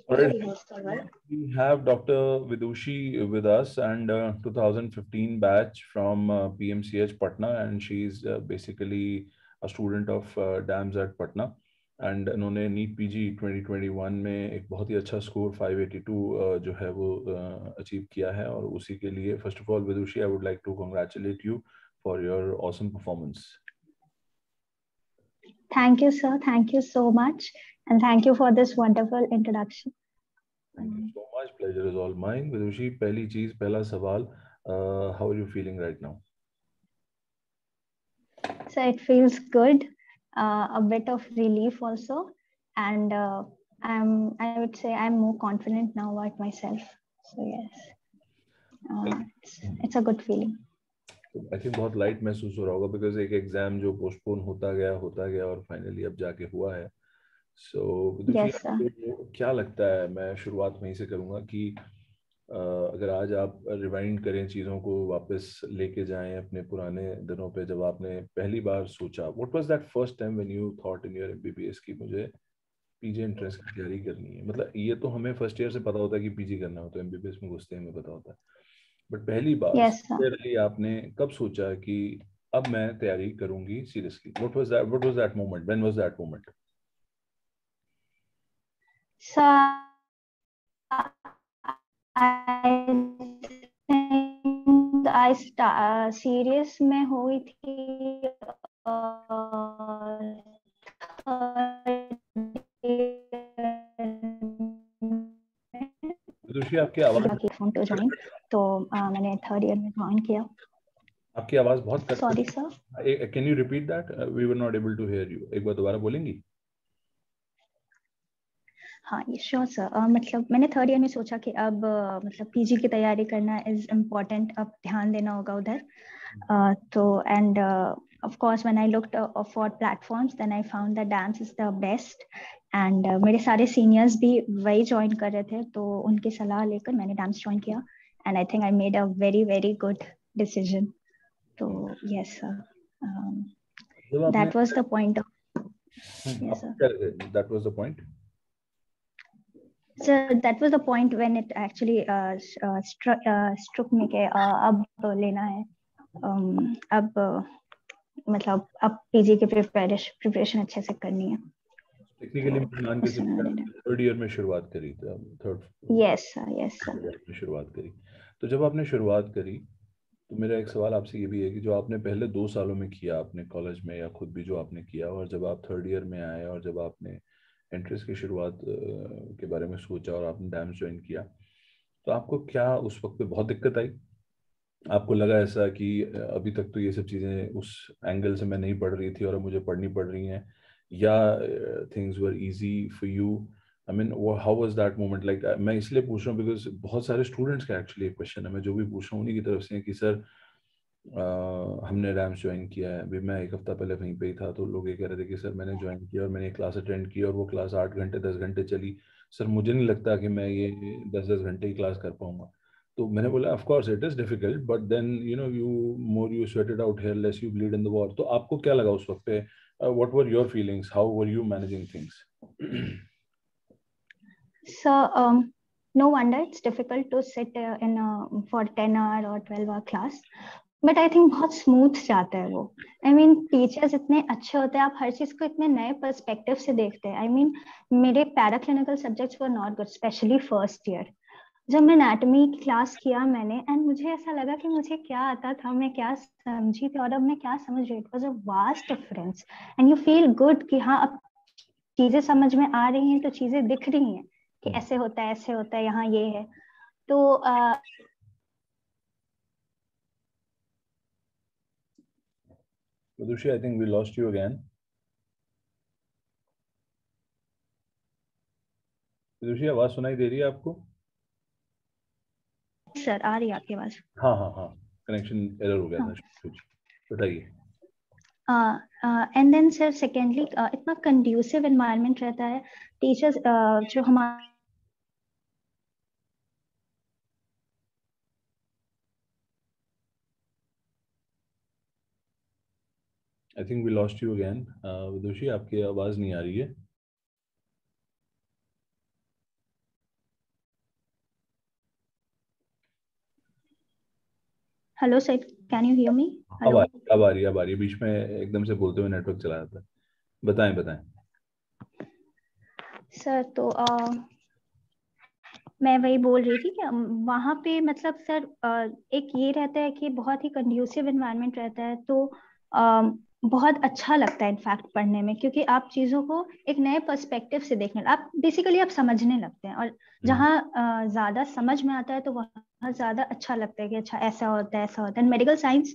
All right. We have Dr. Vidushi with us, and 2015 batch from PMCH Patna, and she's basically a student of DAMS at Patna. And उन्होंने NEET PG 2021 में एक बहुत ही अच्छा score 582 जो है वो achieve किया है, और उसी के लिए first of all Vidushi I would like to congratulate you for your awesome performance. Thank you, sir. Thank you so much. And thank you for this wonderful introduction. Thank you so much. Pleasure is all mine. Vidushi, पहली चीज, पहला सवाल, how are you feeling right now? So it feels good, a bit of relief also, and I would say I'm more confident now about myself. So yes, it's a good feeling. I think बहुत light महसूस हो रहा होगा, because एक exam जो postpone होता गया और फाइनली अब जाके हुआ है. सो क्या लगता है, मैं शुरुआत वहीं से करूंगा कि अगर आज आप रिवाइंड करें, चीज़ों को वापस लेके जाएं अपने पुराने दिनों पे, जब आपने पहली बार सोचा, what was that first time when you thought in your MBBS की मुझे पीजी एंट्रेंस की तैयारी करनी है? मतलब ये तो हमें फर्स्ट ईयर से पता होता है कि पीजी करना हो, तो एमबीबीएस में घुसते हैं हमें पता होता है, बट पहली बार आपने कब सोचा कि अब मैं तैयारी करूंगी seriously? What was that moment, when was that moment? Serious में हुई थी आपकी आवाज तो मैंने थर्ड ईयर में ज्वाइन किया. आपकी आवाज बहुत cut. Sorry sir, can you repeat that? We were not able to hear you. एक बार दोबारा बोलेंगी? हाँ ये श्योर सर. मतलब मैंने थर्ड ईयर में सोचा कि अब मतलब पीजी की तैयारी करना इज इम्पोर्टेंट, अब ध्यान देना होगा उधर. तो and of course when I looked for platforms, then I found that dance is the best, and मेरे सारे seniors भी वही join कर रहे थे, तो उनकी सलाह लेकर मैंने dance join किया, and I think I made a very good decision. तो yes sir, that was the point of yes sir. That was the point. So that was the point when it actually struck me कि अब लेना है, अब मतलब अब PG की preparation अच्छे से करनी है. टेक्निकली मान के थर्ड ईयर में शुरुआत करी थी, थर्ड यस सर में शुरुआत करी. तो जब आपने शुरुआत करी, तो मेरा एक सवाल आपसे ये भी है कि जो आपने पहले 2 सालों में किया अपने कॉलेज में या खुद भी जो आपने किया, और जब आप थर्ड ईयर में आए और जब आपने एंट्रेंस की शुरुआत के बारे में सोचा और आपने डैम्स ज्वाइन किया, तो आपको क्या उस वक्त पे बहुत दिक्कत आई? आपको लगा ऐसा कि अभी तक तो ये सब चीज़ें उस एंगल से मैं नहीं पढ़ रही थी और अब मुझे पढ़नी पड़ रही हैं, या things were easy for you? I mean how was that moment like? मैं इसलिए पूछ रहा हूँ बिकॉज बहुत सारे स्टूडेंट्स का एक्चुअली एक क्वेश्चन है, मैं जो भी पूछ रहा हूँ उन्हीं की तरफ से, कि सर हमने रैम्स ज्वाइन किया है, अभी मैं एक हफ्ता पहले वहीं पे ही था, तो लोग ये कह रहे थे कि सर मैंने ज्वाइन किया और मैंने क्लास अटेंड की और वो क्लास 8 घंटे 10 घंटे चली, सर मुझे नहीं लगता कि मैं ये 10 घंटे की क्लास कर पाऊंगा. तो मैंने बोला of course it is difficult, but then you know you more you sweat it out here, less you bleed in the war. तो आपको क्या लगा उस वक्त पे? What were your feelings? How were you managing things? So no wonder it's difficult to sit in for 10-hour or 12-hour class, but I think बहुत smooth जाता है वो. आई मीन टीचर्स इतने अच्छे होते हैं, आप हर चीज को इतने नए पर्सपेक्टिव से देखते हैं. आई मीन मेरे paraclinical subjects were not good, specially first year जब मैं एनाटॉमी क्लास किया मैंने, एंड मुझे ऐसा लगा कि मुझे क्या आता था, मैं क्या समझी थी और अब मैं क्या समझ रही. It was a vast difference, and you feel good कि हाँ अब चीजें समझ में आ रही हैं, तो चीजें दिख रही हैं कि ऐसे होता है, यहाँ ये है. तो Vidushi, I think we lost you again. विदुषी, आवाज सुनाई दे रही है आपको? सर आ रही है आपकी आवाज? हाँ, कनेक्शन एरर हो गया था कुछ. बताइए. एंड देन सर सेकेंडली इतना कंड्यूसिव एनवायरनमेंट रहता है, टीचर्स जो हमारे I think we lost you again. Vidushi, आपकी आवाज नहीं आ रही है. Hello sir, can you hear me? अब हेलो आ रही अब आ रही अब आ रही है, बीच में एकदम से बोलते हुए नेटवर्क चला जाता है। बताएं बताएं। सर। तो मैं वही बोल रही थी कि वहाँ पे मतलब सर एक ये रहता है कि बहुत ही कंड्यूसिव एनवायरनमेंट रहता है, तो बहुत अच्छा लगता है इनफैक्ट पढ़ने में, क्योंकि आप चीज़ों को एक नए पर्सपेक्टिव से देखने, आप बेसिकली आप समझने लगते हैं। और हम्म, जहाँ ज़्यादा समझ में आता है तो वहाँ ज़्यादा अच्छा लगता है कि अच्छा ऐसा होता है, ऐसा होता है। मेडिकल साइंस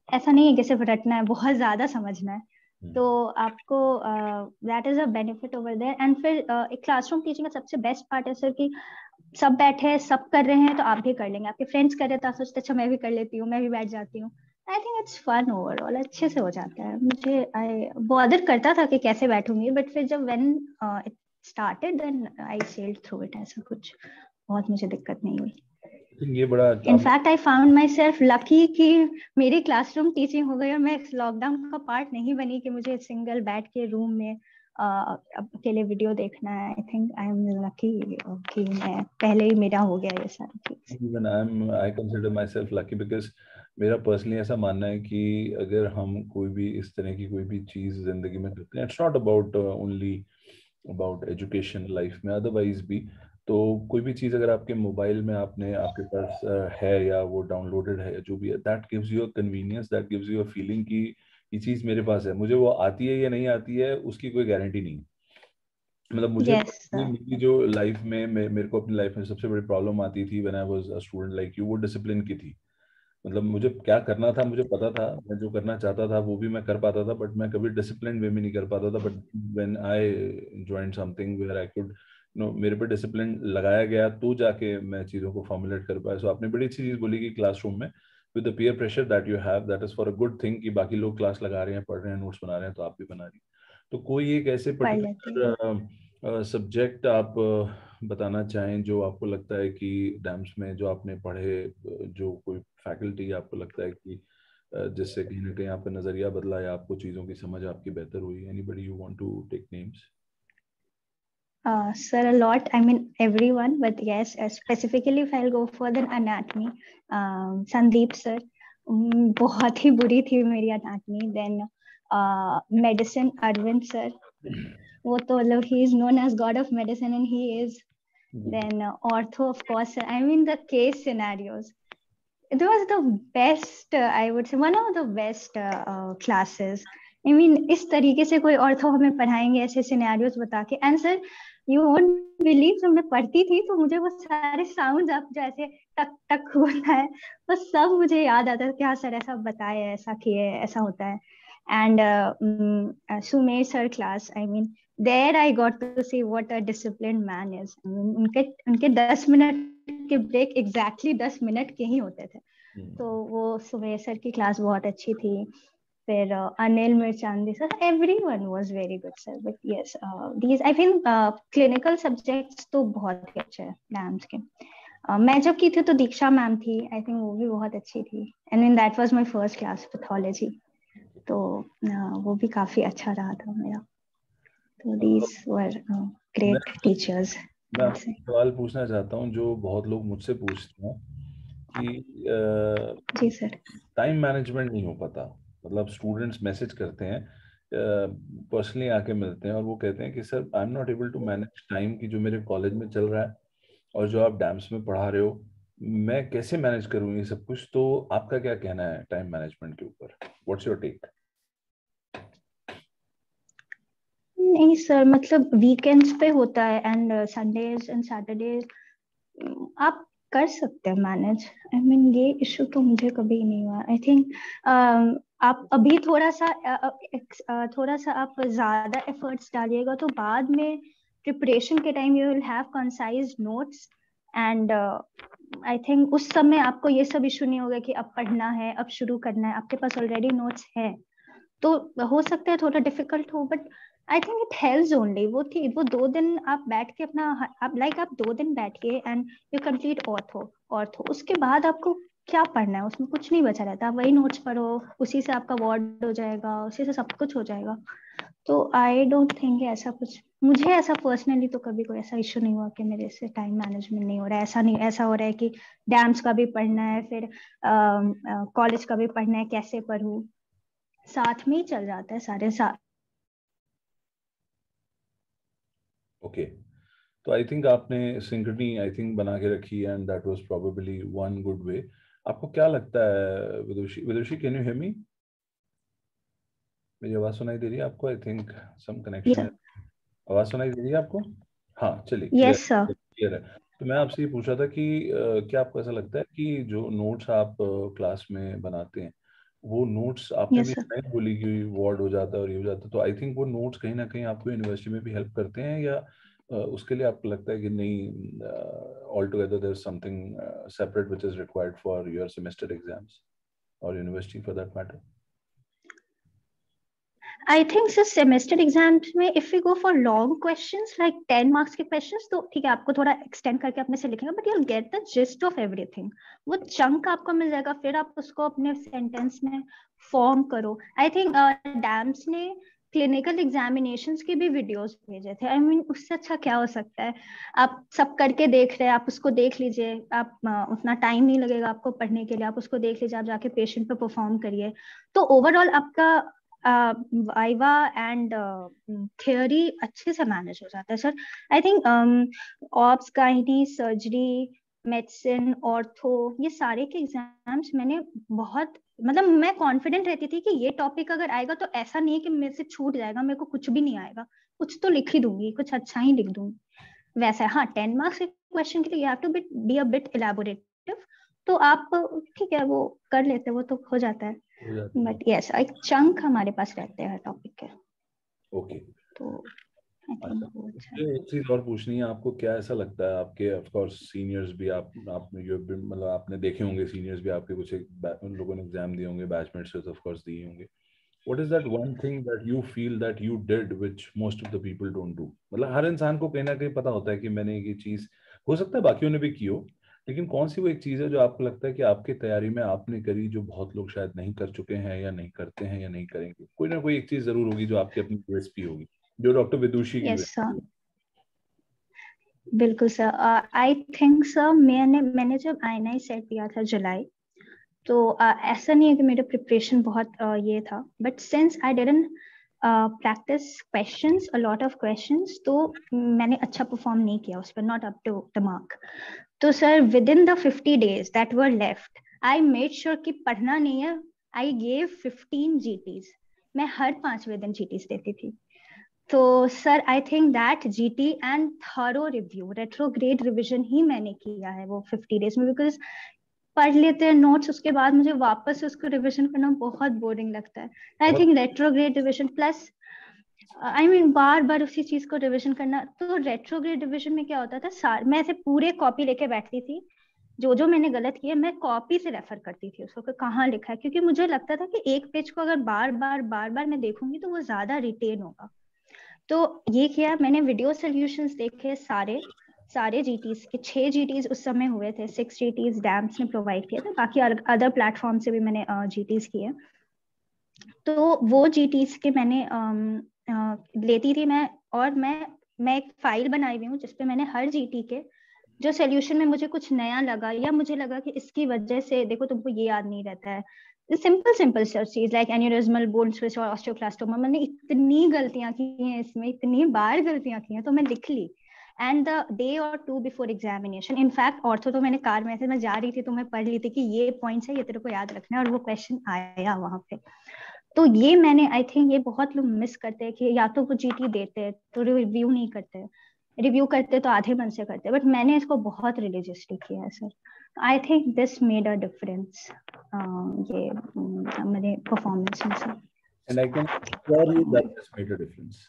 ऐसा नहीं है कि सिर्फ रटना है, बहुत ज़्यादा समझना है। हम्म, तो आपको that is a benefit over there. And फिर एक क्लासरूम टीचिंग का सबसे बेस्ट पार्ट है सर कि सब बैठे हैं, सब कर रहे हैं तो आप भी कर लेंगे। आपके फ्रेंड्स कर रहे हैं तो आप सोचते अच्छा मैं भी कर लेती हूँ, मैं भी बैठ जाती हूँ। I think it's fun overall, अच्छे से हो जाता है। मुझे आई बॉदर करता था कि कैसे बैठूंगी, बट फिर जब when it started then I sailed through it. ऐसा कुछ बहुत मुझे दिक्कत नहीं हुई। ये बड़ा आपने। In fact I found my self lucky कि मेरी क्लासरूम टीचिंग हो गई और मैं लॉकडाउन का पार्ट नहीं बनी कि मुझे सिंगल बैठ के रूम में अकेले वीडियो देखना है। I think I am lucky कि मैं पहले ही मेरा हो गया ये सारी चीज। Even I consider my self lucky because मेरा पर्सनली ऐसा मानना है कि अगर हम कोई भी इस तरह की कोई भी चीज़ जिंदगी में करते हैं, it's not about only about education life में, अदरवाइज भी। तो कोई भी चीज़ अगर आपके मोबाइल में आपके पास है या वो डाउनलोडेड है, जो भी है, that gives you a convenience, that gives you a feeling कि ये चीज़ मेरे पास है। मुझे वो आती है या नहीं आती है उसकी कोई गारंटी नहीं है। मतलब मुझे यस personally सर। मेरी जो लाइफ में मेरे को अपनी लाइफ में सबसे बड़ी प्रॉब्लम आती थी when I was a student like you, वो डिसिप्लिन की थी। मतलब मुझे क्या करना था मुझे पता था, मैं जो करना चाहता था वो भी मैं कर पाता था, बट मैं कभी डिसिप्लिन वे में नहीं कर पाता था। But when I joined something where I could मेरे पे डिसिप्लिन लगाया गया, तो जाके मैं चीज़ों को फॉर्मुलेट कर पाया। सो आपने बड़ी अच्छी चीज़ बोली कि क्लासरूम में with the peer pressure that you have, that is for a good thing, कि बाकी लोग क्लास लगा रहे हैं, पढ़ रहे हैं, नोट्स बना रहे हैं, तो आप भी बना रही हैं। तो कोई एक ऐसे पढ़ लेती हूँ। पर्टिकुलर सब्जेक्ट आप बताना चाहें जो आपको लगता है कि डैम्स में जो आपने पढ़े, जो कोई फैकल्टी आपको लगता है कि जिससे कहीं ना कहीं आपका नज़रिया बदला या आपको चीज़ों की समझ आपकी बेहतर हुई? Anybody you want to take names? Sir, a lot. I mean, everyone, but yes, specifically if I'll go for the anatomy, Sandeep sir, बहुत ही बुरी थी मेरी anatomy. Then medicine, Arvind sir, वो तो मतलब he is known as God of medicine and he is. Then ortho, of course. I mean, the case scenarios. It was the best, I would say, one of the best classes. I mean, इस तरीके से कोई ortho हमें पढ़ाएंगे ऐसे scenarios बता के। And sir, you won't believe, जब मैं पढ़ती थी तो मुझे वो सारे साउंड आप जो ऐसे टक टक होता है वो सब मुझे याद आता है कि हाँ सर ऐसा बताए, ऐसा किए, ऐसा होता है। And Sumer sir class, I mean there I got to see what a disciplined man is. उनके उनके 10 मिनट के ब्रेक एग्जैक्टली 10 मिनट के ही होते थे। तो वो सुबह सर की क्लास बहुत अच्छी थी। फिर Anil Mirchandani sir, everyone was very good sir. But yes, these I think clinical subjects तो बहुत ही अच्छे हैं मैम्स के। मैं जब की थी तो दीक्षा मैम थी, आई थिंक वो भी बहुत अच्छी थी। And in that was my first class pathology, तो वो भी काफी अच्छा रहा था मेरा। तो दीज वर मैं ग्रेट टीचर्स। मैं आपसे एक सवाल पूछना चाहता हूँ जो बहुत लोग मुझसे पूछते हैं कि जी सर। टाइम मैनेजमेंट नहीं हो पाता। मतलब स्टूडेंट्स मैसेज करते हैं, पर्सनली आके मिलते हैं और वो कहते हैं कि sir I am not able to manage time, की जो मेरे कॉलेज में चल रहा है और जो आप डैम्स में पढ़ा रहे हो, मैं कैसे मैनेज करूँ ये सब कुछ? तो आपका क्या कहना है टाइम मैनेजमेंट के ऊपर? What's your take? नहीं सर, मतलब वीकेंड्स पे होता है एंड संडेज एंड सैटरडेज आप कर सकते हैं मैनेज। आई मीन ये इशू तो मुझे कभी नहीं हुआ। आई थिंक आप अभी थोड़ा सा आप ज्यादा एफर्ट्स डालिएगा तो बाद में प्रिपरेशन के time you will have concise notes. And I think उस समय आपको ये सब इशू नहीं होगा कि अब पढ़ना है, अब शुरू करना है, आपके पास ऑलरेडी नोट्स है। तो हो सकता है थोड़ा डिफिकल्ट हो, but I think it helps only. वो 2 दिन आप बैठ के अपना, आप 2 दिन बैठ के एंड यू कंप्लीट ऑर्थो, उसके बाद आपको क्या पढ़ना है उसमें कुछ नहीं बचा रहता। आप वही नोट्स पढ़ो, उसी से आपका वर्ड हो जाएगा, उसी से सब कुछ हो जाएगा। तो आई डोंट थिंक ऐसा कुछ, मुझे ऐसा पर्सनली तो कभी कोई ऐसा इशू नहीं हुआ कि मेरे से टाइम मैनेजमेंट नहीं हो रहा है। ऐसा नहीं, ऐसा हो रहा है कि डैम्स का भी पढ़ना है, फिर कॉलेज का भी पढ़ना है, कैसे पढूं, साथ में ही चल जाता है सारे साथ। ओके, तो आई थिंक आपने सिंक्रोनी आई थिंक बना के रखी है and that was probably one good way. आपको क्या लगता है विदुषी, विदुषी कैन यू हियर मी? मेरी आवाज सुनाई दे रही है आपको? आई थिंक सम कनेक्शन है। आवाज सुनाई दे रही है आपको? हाँ चलिए, क्लियर, यस सर। क्लियर है। तो मैं आपसे ये पूछ रहा था कि क्या आपको ऐसा लगता है कि जो नोट्स आप क्लास में बनाते हैं, वो नोट्स आपने भी यस सर। नहीं बोली कि वार्ड हो जाता है और ये हो जाता है, तो आई थिंक वो नोट्स कहीं ना कहीं आपको यूनिवर्सिटी में भी हेल्प करते हैं, या उसके लिए आपको लगता है कि नहीं, all together there is something separate which is required for your semester exams और university for that matter? I think sir semester exams में if you go for long questions like 10 marks के क्वेश्चंस, तो ठीक है आपको थोड़ा extend करके अपने से लिखेंगे, but you will get the gist of everything. वो चंक आपको मिल जाएगा, फिर आप उसको अपने सेंटेंस में फॉर्म करो। आई थिंक डैम्स ने क्लिनिकल एग्जामिनेशंस के भी वीडियोस भेजे थे। आई मीन उससे अच्छा क्या हो सकता है? आप सब करके देख रहे हैं, आप उसको देख लीजिए। आप उतना टाइम नहीं लगेगा आपको पढ़ने के लिए, आप उसको देख लीजिए, आप जाके पेशेंट पे परफॉर्म करिए। तो ओवरऑल आपका वाइवा एंड थियोरी अच्छे से मैनेज हो जाता है sir. I think obs, gynae, surgery, medicine, ortho, ये सारे के एग्जाम्स मैंने बहुत, मतलब मैं कॉन्फिडेंट रहती थी कि ये टॉपिक अगर आएगा तो ऐसा नहीं है कि मेरे से छूट जाएगा, मेरे को कुछ भी नहीं आएगा, कुछ तो लिख ही दूंगी, कुछ अच्छा ही लिख दूंगी। वैसा है, हाँ 10 मार्क्स के क्वेश्चन के लिए you have to be a bit elaborative, तो आप ठीक है वो कर लेते, वो तो हो जाता है। हो जाता है। बट यस एक चंक हमारे पास रहते हैं टॉपिक के, ओके। तो आई अच्छा, थिंक वो अच्छा है। मुझे एक चीज और पूछनी है आपको, क्या ऐसा लगता है आपके ऑफ कोर्स सीनियर्स भी, आप जो मतलब आपने देखे होंगे सीनियर्स भी आपके, कुछ उन लोगों ने एग्जाम दिए होंगे, बैचमेट्स ऑफ कोर्स दिए होंगे, what is that one thing that you feel that you did which most of the people don't do? मतलब हर इंसान को कहीं ना कहीं पता होता है कि मैंने ये चीज, हो सकता है बाकियों ने भी की हो, लेकिन कौन सी वो एक चीज है जो आपको लगता है कि आपकी तैयारी में आपने करी, जो बहुत लोग शायद नहीं कर चुके हैं या नहीं करते हैं या नहीं करेंगे? कोई ना कोई एक चीज जरूर होगी जो आपकी अपनी यूएसपी होगी, जो डॉक्टर विदुषी की यस USP सर, होगी। बिल्कुल सर। आई थिंक सर मैंने मैंने जब INI सेट दिया था जुलाई, तो ऐसा नहीं है कि मेरा प्रिपरेशन बहुत ये था, but since I didn't practice questions, a lot of questions, तो मैंने अच्छा परफॉर्म नहीं किया उस पर, not up to the mark. तो sir within the 50 days that were left, I made sure कि पढ़ना नहीं है। आई गेव 15 GTs, मैं हर 5वें दिन GTs देती थी। तो sir I think that GT and thorough review, retrograde revision ही मैंने किया है वो 50 days में, बिकॉज पढ़ लेते हैं नोट्स, उसके बाद मुझे वापस से उसको रिविजन करना बहुत बोरिंग लगता है। आई बहुत। Think retrograde revision plus, I mean बार बार उसी चीज को रिविजन करना। तो रेट्रोग्रेड रिविजन में क्या होता था, मैं ऐसे पूरे कॉपी लेके बैठती थी, जो जो मैंने गलत किया मैं कॉपी से रेफर करती थी उसको कि कहाँ लिखा है, क्योंकि मुझे लगता था कि एक पेज को अगर बार बार मैं देखूंगी तो वो ज्यादा रिटेन होगा। तो ये किया मैंने, वीडियो सोल्यूशंस देखे सारे, सारे GTs के 6 GTs उस समय हुए थे, 6 GTs डैम्स ने प्रोवाइड किए थे, बाकी अदर प्लेटफॉर्म से भी मैंने GTs किए। तो वो GTs के मैंने लेती थी मैं, और मैं एक फाइल बनाई हुई हूँ जिसपे मैंने हर GT के जो सोल्यूशन में मुझे कुछ नया लगा, या मुझे लगा कि इसकी वजह से देखो तुमको ये याद नहीं रहता है, सिंपल सिंपल चीज लाइक एन्यूरिज्मल बोन स्विच और ऑस्टियोक्लास्टोमा, मैंने इतनी गलतियां की हैं इसमें, इतनी बार गलतियां की हैं, तो मैं लिख ली। एंड द डे और 2 बिफोर एग्जामिनेशन, इनफैक्ट ऑर्थो तो मैंने कार में से मैं जा रही थी तो मैं पढ़ ली थी कि ये पॉइंट्स है, ये तेरे को याद रखना है, और वो क्वेश्चन आया वहां पे। तो ये मैंने, आई थिंक ये बहुत लोग मिस करते हैं कि या तो वो GT देते हैं तो रिव्यू नहीं करते, रिव्यू करते तो आधे मन से करते, बट मैंने इसको बहुत रिलीजियसली किया है sir. I think this made a difference ये मेरे परफॉर्मेंस में sir. And I can sure you that this made a difference.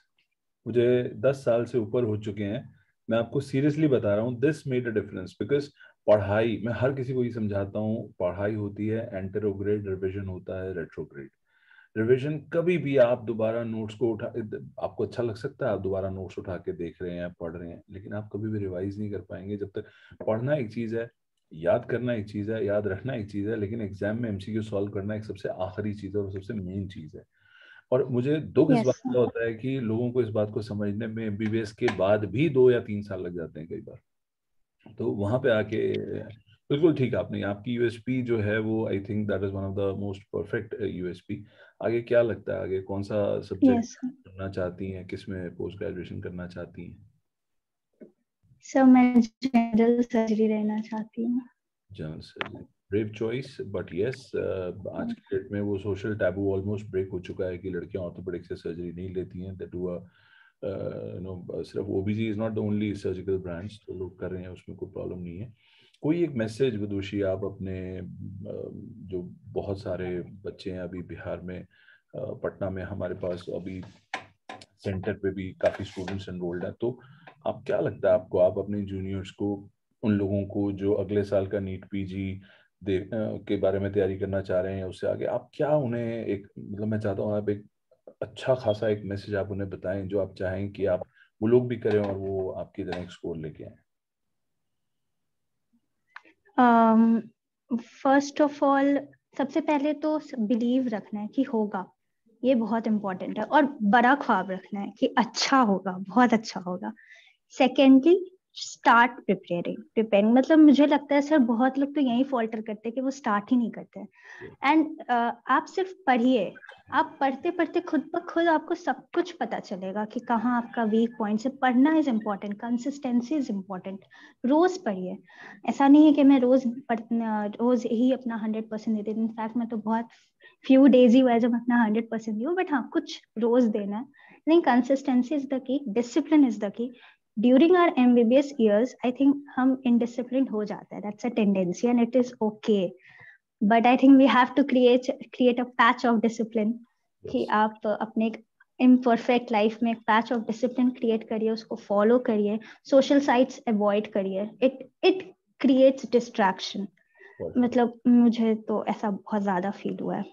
मुझे 10 साल से ऊपर हो चुके हैं, मैं आपको सीरियसली बता रहा हूँ, this made a difference because पढ़ाई, मैं हर किसी को ये समझाता हूँ, पढ़ाई होती है एंटेरोग्रेड, रिविजन होता है रेट्रोग्रेड। रिवीजन कभी भी आप दोबारा नोट्स को उठा, आपको अच्छा लग सकता है आप दोबारा नोट्स उठा के देख रहे हैं, पढ़ रहे हैं, लेकिन आप कभी भी रिवाइज नहीं कर पाएंगे जब तक। पढ़ना एक चीज है, याद करना एक चीज है, याद रखना एक चीज है, लेकिन एग्जाम में MCQ सॉल्व करना एक सबसे आखिरी चीज है और सबसे मेन चीज है। और मुझे दुख इस बात Yes, का होता है कि लोगों को इस बात को समझने में एमबीबीएस के बाद भी 2 या 3 साल लग जाते हैं कई बार। तो वहां पे आके बिल्कुल ठीक है आपने, आपकी यूएसपी जो है वो आई think that is one of the most perfect USP. आगे क्या लगता है, आगे कौन सा सब्जेक्ट yes. करना चाहती हैं, किस में पोस्ट ग्रेजुएशन करना चाहती हैं? So मैं जनरल सर्जरी रहना चाहती हूँ। General surgery, brave choice, but yes आज की डेट में वो सोशल टैबू ऑलमोस्ट ब्रेक हो चुका है कि लड़कियां ऑर्थोपेडिक से सर्जरी नहीं लेती हैं। दैट हुआ सिर्फ ओबीजी is not the only surgical branch, तो लोग कर रहे हैं, उसमें कोई प्रॉब्लम नहीं है। कोई एक मैसेज विदुषी आप अपने जो बहुत सारे बच्चे हैं अभी बिहार में, पटना में हमारे पास अभी सेंटर पे भी काफी स्टूडेंट्स एनरोल्ड हैं, तो आप क्या लगता है आपको, आप अपने जूनियर्स को, उन लोगों को जो अगले साल का नीट पीजी के बारे में तैयारी करना चाह रहे हैं, उससे आगे आप क्या उन्हें एक, मतलब मैं चाहता हूँ आप एक अच्छा खासा एक मैसेज आप उन्हें बताएं जो आप चाहें कि आप वो लोग भी करें और वो आपकी तरह एक स्कोर लेके आए। फर्स्ट ऑफ ऑल, सबसे पहले तो बिलीव रखना है कि होगा, ये बहुत इंपॉर्टेंट है, और बड़ा ख्वाब रखना है कि अच्छा होगा, बहुत अच्छा होगा। सेकेंडली, स्टार्ट प्रिपेयरिंग मतलब मुझे लगता है सर बहुत लोग तो यही फॉल्टर करते हैं कि वो स्टार्ट ही नहीं करते हैं। एंड आप सिर्फ पढ़िए, आप पढ़ते पढ़ते खुद ब खुद आपको सब कुछ पता चलेगा कि कहाँ आपका वीक पॉइंट है। पढ़ना is important, consistency is important. रोज पढ़िए, ऐसा नहीं है कि मैं रोज ही अपना 100% देती हूँ। इनफैक्ट मैं तो बहुत फ्यू डेज ही हुआ है जब अपना 100% दी हूँ, बट हाँ कुछ रोज देना है। नहीं, consistency is the key, discipline is the key. During our MBBS years, I think हम indisciplined हो जाता है, that's a tendency and it is okay. But I think we have to create a patch of discipline कि आप अपने imperfect life में एक patch of discipline create करिए, उसको follow करिए, social sites avoid करिए. It creates distraction. मतलब मुझे तो ऐसा बहुत ज्यादा फील हुआ है।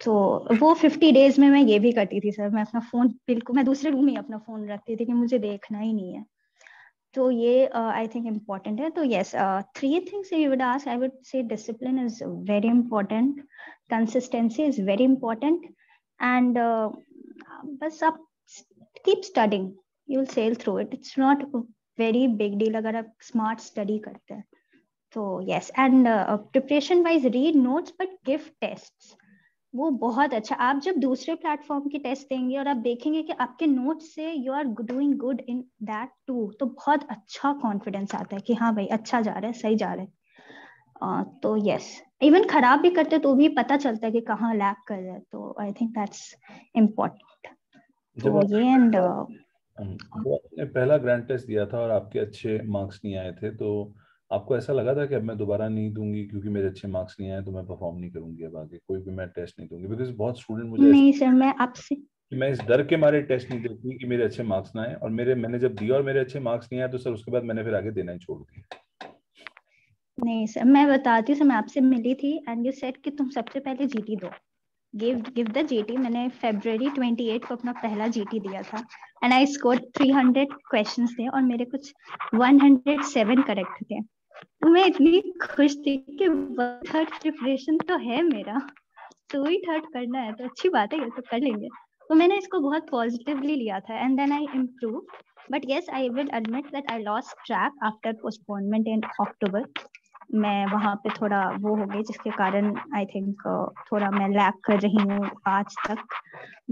तो वो 50 डेज में मैं ये भी करती थी सर, मैं अपना फोन बिल्कुल, मैं दूसरे रूम में अपना फोन रखती थी कि मुझे देखना ही नहीं है। तो ये आई थिंक इम्पोर्टेंट है। तो yes, 3 things you would ask, I would say discipline is very important, consistency is very important, and बस आप keep studying, you'll sail through it. It's not a very big deal अगर आप smart study करते हैं तो। yes, and preparation wise, read notes but give tests, वो बहुत अच्छा। आप जब दूसरे प्लेटफॉर्म की टेस्ट देंगे और आप देखेंगे कि आपके नोट से you are doing good in that too, तो बहुत अच्छा कॉन्फिडेंस आता है कि हाँ भाई अच्छा जा रहा है, सही जा रहा है। तो यस, इवन खराब भी करते तो भी पता चलता है कि कहाँ लैग कर रहे हैं। तो आई थिंक दैट्स इम्पोर्टेंट। जब तो ये एंड जब आपने पहला ग्रैंड टेस्ट दिया था और आपके अच्छे मार्क्स नहीं आए थे, तो आपको ऐसा लगा था कि अब मैं दोबारा नहीं दूंगी क्योंकि मेरे अच्छे मार्क्स नहीं आए तो मैं परफॉर्म नहीं करूंगी, अब आगे कोई भी मैं टेस्ट नहीं दूंगी? बिकॉज बहुत स्टूडेंट मुझे ऐसे, नहीं सर, मैं आपसे मैं इस डर के मारे टेस्ट नहीं देती कि मेरे अच्छे मार्क्स ना आए, और मैंने जब दिया और मेरे अच्छे मार्क्स नहीं आए तो सर उसके बाद मैंने फिर आगे देना ही छोड़ दिया। नहीं सर, मैं बताती हूँ सर, मैं आपसे मिली थी एंड यू सेड कि तुम सबसे पहले जीटी दो, गिव द जीटी। मैंने February 28 को अपना पहला जीटी दिया था एंड आई स्कोर 300 क्वेश्चंस थे और मेरे कुछ 107 करेक्ट थे। तो मैं इतनी खुश थी कि थर्ड प्रिपरेशन तो है मेरा, तो ही थर्ड करना है तो अच्छी बात है, ये तो कर लेंगे। तो मैंने इसको बहुत पॉजिटिवली लिया था and then I improve. But yes, I will admit that I lost track after postponement in October. मैं वहां पे थोड़ा वो हो गई जिसके कारण आई थिंक थोड़ा मैं लैग कर रही हूँ आज तक।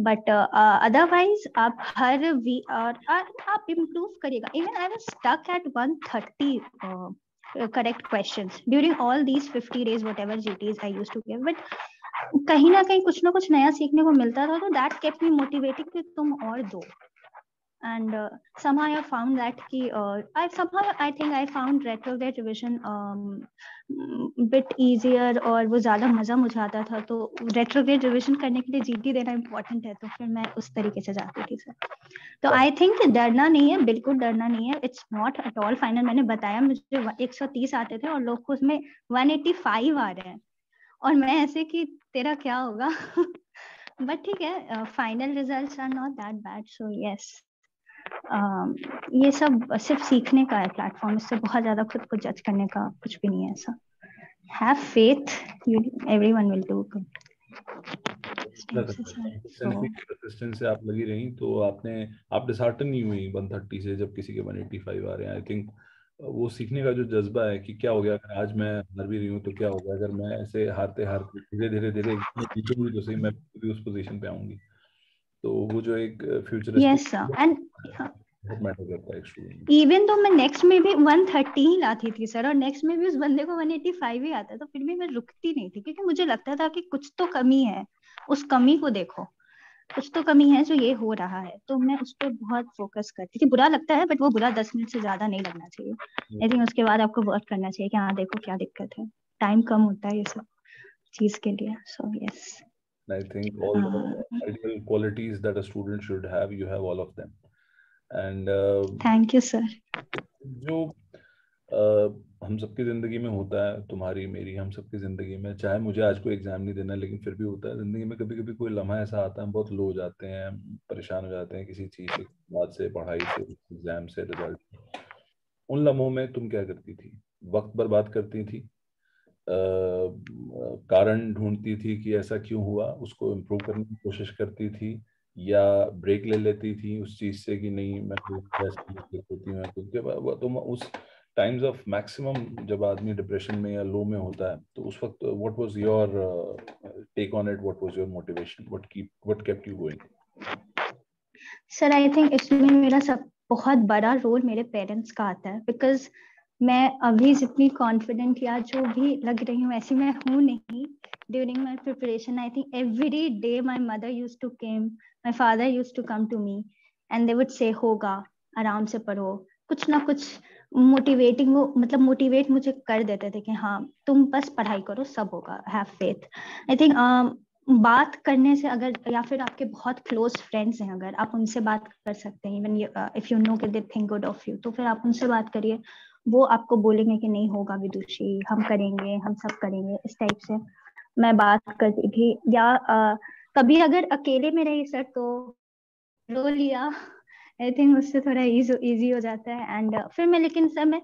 बट अदरवाइज आप हर वी और आप इम्प्रूव करिएगा। Even I was stuck at 130 correct questions during all these 50 days whatever GTs I used to give, but कहीं ना कुछ नया सीखने को मिलता था, तो दैट केप्ट मी मोटिवेटेड कि तुम और दो। and somehow I found that ki I think I found retrograde revision bit easier और वो ज्यादा मजा मुझे आता था। तो retrograde revision करने के लिए जीटी देना important है, तो फिर मैं उस तरीके से जाती थी सर। तो आई थिंक डरना नहीं है, बिल्कुल डरना नहीं है, it's not at all final. मैंने बताया मुझे 130 आते थे और लोग को उसमें 185 आ रहे हैं और मैं ऐसे कि तेरा क्या होगा। बट ठीक है, final results are not that bad, so yes. ये सब सिर्फ सीखने का है प्लेटफॉर्म, इससे बहुत ज्यादा खुद को जज करने का कुछ भी नहीं है ऐसा। Have faith, everyone will do good. Consistency आप लगी रही तो आप डिसहार्टन नहीं हुई 130 से जब किसी के 185 आ रहे हैं। आई थिंक वो सीखने का जो जज्बा है कि क्या हो गया अगर आज मैं हार भी रही हूँ तो क्या होगा अगर मैं ऐसे हारते हारते धीरे धीरे धीरे जीतूंगी तो सही मैं भी उस पोजीशन पे आऊंगी। तो वो जो एक फ्यूचरिस्टिक यस सर एंड बहुत मैटर करता है एक स्टूडेंट। इवन तो मैं नेक्स्ट में भी 130 ही लाती थी सर, और नेक्स्ट में भी उस बंदे को 185 ही आता, तो फिर भी मैं रुकती नहीं थी क्योंकि मुझे लगता था कि कुछ तो कमी है, उस कमी को देखो, कुछ तो कमी है जो ये हो रहा है, तो मैं उस पर बहुत फोकस करती थी। बुरा लगता है बट वो बुरा 10 मिनट से ज्यादा नहीं लगना चाहिए। आई थिंक उसके बाद आपको वर्क करना चाहिए कि हाँ देखो क्या दिक्कत है, टाइम कम होता है ये सब चीज के लिए। So yes, I think all the ideal qualities that a student should have, you have all of them. And thank you sir. जो हम सबकी ज़िंदगी में होता है, तुम्हारी मेरी हम सबकी ज़िंदगी में, चाहे मुझे आज कोई एग्ज़ाम नहीं देना लेकिन फिर भी होता है ज़िंदगी में, कभी कभी कोई लम्हा ऐसा आता है हम बहुत लो हो जाते हैं, परेशान हो जाते हैं किसी चीज़ से, बात से, पढ़ाई से, एग्ज़ाम से, रिजल्ट। उन लम्हों में तुम क्या करती थी? वक्त बर्बाद करती थी, कारण ढूंढती थी कि ऐसा क्यों हुआ, उसको इम्प्रूव करने की कोशिश करती थी, या ब्रेक ले लेती थी उस चीज़ से कि नहीं मैं होती हूँ, क्योंकि तुम उस टाइम्स ऑफ मैक्सिमम जब आदमी डिप्रेशन में या लो में होता है तो उस वक्त what was your take on it, what was your motivation, what kept you going? Sir I think इसमें मेरा सब बहुत बड़ा रोल मेरे पेरेंट्स का आता है, बिकॉज मैं अभी जितनी कॉन्फिडेंट या जो भी लग रही हूँ ऐसी मैं हूँ नहीं। During my preparation I think every day my mother use to came, my father use to come to me and they would say होगा, आराम से पढ़ो, कुछ ना कुछ मोटिवेटिंग, वो मतलब मोटिवेट मुझे कर देते थे कि हाँ तुम बस पढ़ाई करो सब होगा, हैव फेथ। आई थिंक बात करने से अगर, या फिर आपके बहुत क्लोज फ्रेंड्स हैं अगर आप उनसे बात कर सकते हैं, इवन इफ यू नो कि they think good of you, तो फिर आप उनसे बात करिए, वो आपको बोलेंगे कि नहीं होगा विदुषी, हम करेंगे, हम सब करेंगे, इस टाइप से मैं बात करती थी। या कभी अगर अकेले में रही सर तो रो लिया, आई थिंक उससे थोड़ा इजी हो जाता है। एंड फिर मैं, लेकिन सर मैं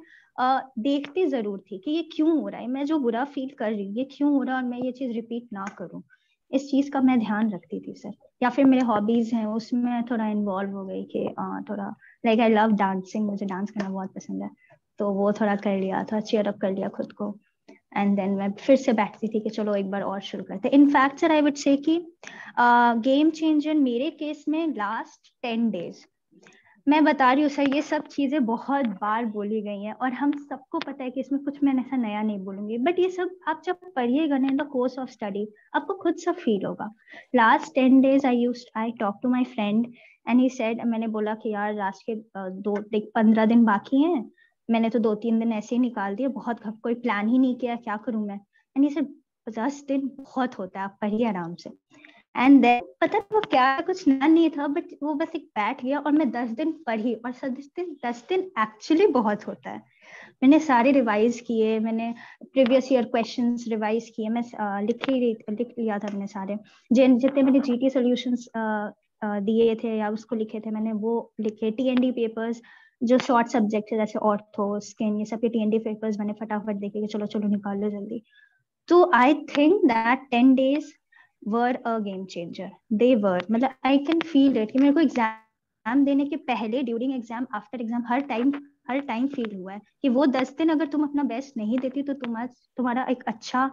देखती जरूर थी कि ये क्यों हो रहा है, मैं जो बुरा फील कर रही हूँ ये क्यों हो रहा है, और मैं ये चीज रिपीट ना करूँ, इस चीज का मैं ध्यान रखती थी सर। या फिर मेरे हॉबीज हैं उसमें थोड़ा इन्वॉल्व हो गई कि थोड़ा लाइक आई लव डांसिंग, मुझे डांस करना बहुत पसंद है, तो वो थोड़ा कर लिया, थोड़ा चीयर अप कर लिया खुद को। एंड देन मैं फिर से बैठती थी कि चलो एक बार और शुरू करते। In fact sir I would say कि गेम चेंजर मेरे केस में लास्ट 10 days, मैं बता रही हूँ सर, ये सब चीजें बहुत बार बोली गई हैं और हम सबको पता है कि इसमें कुछ मैं ऐसा नया नहीं बोलूंगी, बट ये सब आप जब पढ़िएगा ना in the course of study आपको खुद सब फील होगा। Last 10 days I talk to my friend and he said, मैंने बोला कि यार लास्ट के 15 दिन बाकी हैं, मैंने तो 2-3 दिन ऐसे ही निकाल दिए, बहुत कोई प्लान ही नहीं किया, क्या करूं मैं। एंड ये सर 10 दिन बहुत होता है, आप पढ़िए आराम से। एंड देन पता है वो क्या, कुछ नया नहीं था बट वो बस एक बैठ गया और मैं 10 दिन पढ़ी, और 10 दिन एक्चुअली बहुत होता है। मैंने सारे रिवाइज किए, मैंने प्रीवियस ईयर क्वेश्चंस रिवाइज किए, मैं लिख लिया था मैंने सारे, जितने मैंने जीटी सॉल्यूशंस दिए थे या उसको लिखे थे मैंने वो लिखे। टीएनडी पेपर्स जो शॉर्ट सब्जेक्ट है जैसे ऑर्थो स्किन, ये सब के टीएनडी पेपर्स मैंने फटाफट देखे कि चलो चलो निकाल लो जल्दी। तो I think that 10 days were a game changer, they were, मतलब आई कैन फील इट कि मेरे को एग्जाम देने के पहले, ड्यूरिंग एग्जाम, आफ्टर एग्जाम, हर टाइम फील हुआ है कि वो 10 दिन अगर तुम अपना बेस्ट नहीं देती तो तुम्हारा एक अच्छा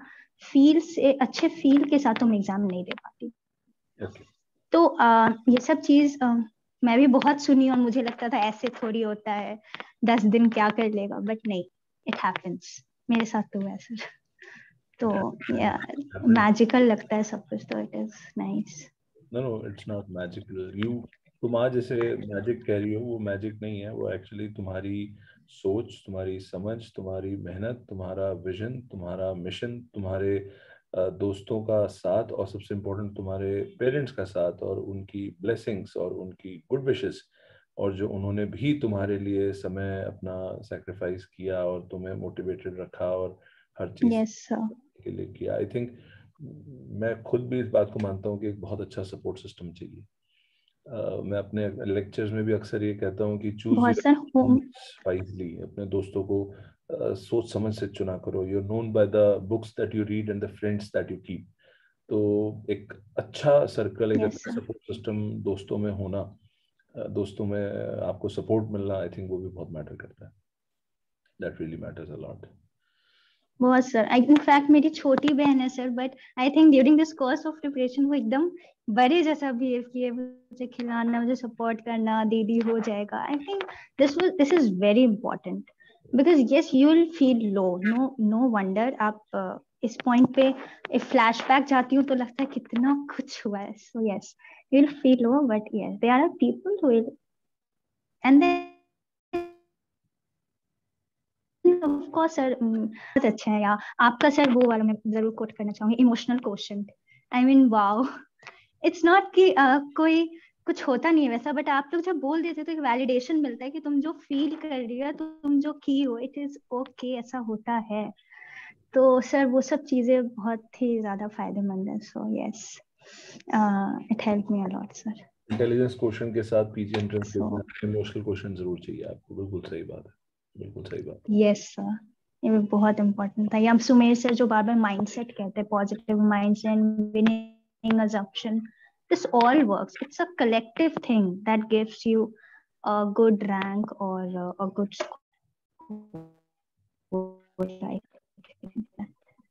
अच्छे फील के साथ तुम एग्जाम नहीं दे पाती। Okay. तो ये सब चीज मैं भी बहुत सुनी और मुझे लगता था ऐसे थोड़ी होता है, 10 दिन क्या कर लेगा, बट नहीं, इट हैपेंस, मेरे साथ तो हुआ है सर। तो या मैजिकल लगता है सब कुछ, तो it is nice. No, no, it's not magical. तुम आज जैसे मैजिक कह रही हो वो मैजिक नहीं है, वो एक्चुअली तुम्हारी सोच, तुम्हारी समझ, तुम्हारी मेहनत, तुम्हारा विजन, तुम्हारा मिशन, तुम्हारे दोस्तों का साथ, और सबसे इम्पोर्टेंट तुम्हारे पेरेंट्स का साथ और उनकी ब्लेसिंग्स और उनकी गुड विशेस, और जो उन्होंने भी तुम्हारे लिए समय अपना सेक्रीफाइस किया और तुम्हें मोटिवेटेड रखा और हर चीज यस सर। के लिए किया। आई थिंक मैं खुद भी इस बात को मानता हूँ कि एक बहुत अच्छा सपोर्ट सिस्टम चाहिए। मैं अपने लेक्चर्स में भी अक्सर ये कहता हूँ कि चूज बहुत सर योर वाइजली, अपने दोस्तों को सोच समझ से चुना करो। You are known by the books that you read and the friends that you keep. तो एक अच्छा सर्कल, एक Yes, अच्छा sir. सपोर्ट सिस्टम दोस्तों में होना, दोस्तों में आपको सपोर्ट मिलना, आई थिंक वो भी बहुत मैटर करता है. That really matters a lot. बहुत सर. इनफैक्ट मेरी छोटी बहन है sir, but I think during this course of preparation वो एकदम बड़े जैसा बिहेव किए, मुझे खिलाना, मुझे सपोर्ट करना, दीदी हो जाएगा. I think this is very important, because yes you will feel low. No wonder आप इस पॉइंट पे फ्लैशबैक जाती हूँ तो लगता है कितना कुछ हुआ है. So yes you will feel low, but yes there are people who will, and of course sir बहुत अच्छा है. या आपका सर वो वाला मैं जरूर कोट करना चाहूंगी, emotional quotient. I mean wow, it's not कि कोई कुछ होता नहीं है वैसा, बट आप लोग जब बोल देते हो तो एक वैलिडेशन मिलता है कि तुम जो फील कर रही हो, तुम जो की हो, इट इज ओके, ऐसा होता है. तो सर वो सब चीजें बहुत ही ज्यादा फायदेमंद है. So yes it help me a lot sir. Intelligence question के साथ पीजी एंट्रेंस के सो एग्जाम इमोशनल क्वेश्चन जरूर चाहिए आपको. बिल्कुल सही बात है, बिल्कुल सही बात है. यस सर, ये भी बहुत इम्पोर्टेंट था. ये हम सुमेर सर जो बार बार माइंडसेट कहते हैं, positive mindset, winning assumption, this all works. It's a collective thing that gives you a good rank or a good score.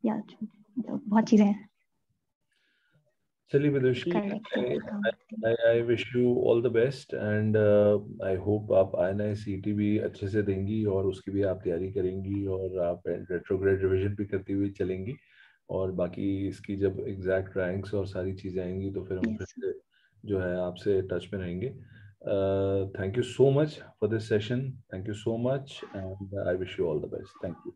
Yeah, बहुत चीजें हैं. चलिए विदुषी, Collective काम करती हैं. I wish you all the best and I hope आप INI-CET भी अच्छे से देंगी और उसकी भी आप तैयारी करेंगी और आप रेट्रोग्रेड रिवीजन भी करती हुई चलेंगी. और बाकी इसकी जब एग्जैक्ट रैंक्स और सारी चीज़ें आएंगी तो फिर हम फिर Yes, sir. से जो है आपसे टच में रहेंगे. Thank you so much for this session. Thank you so much and I wish you all the best. Thank you.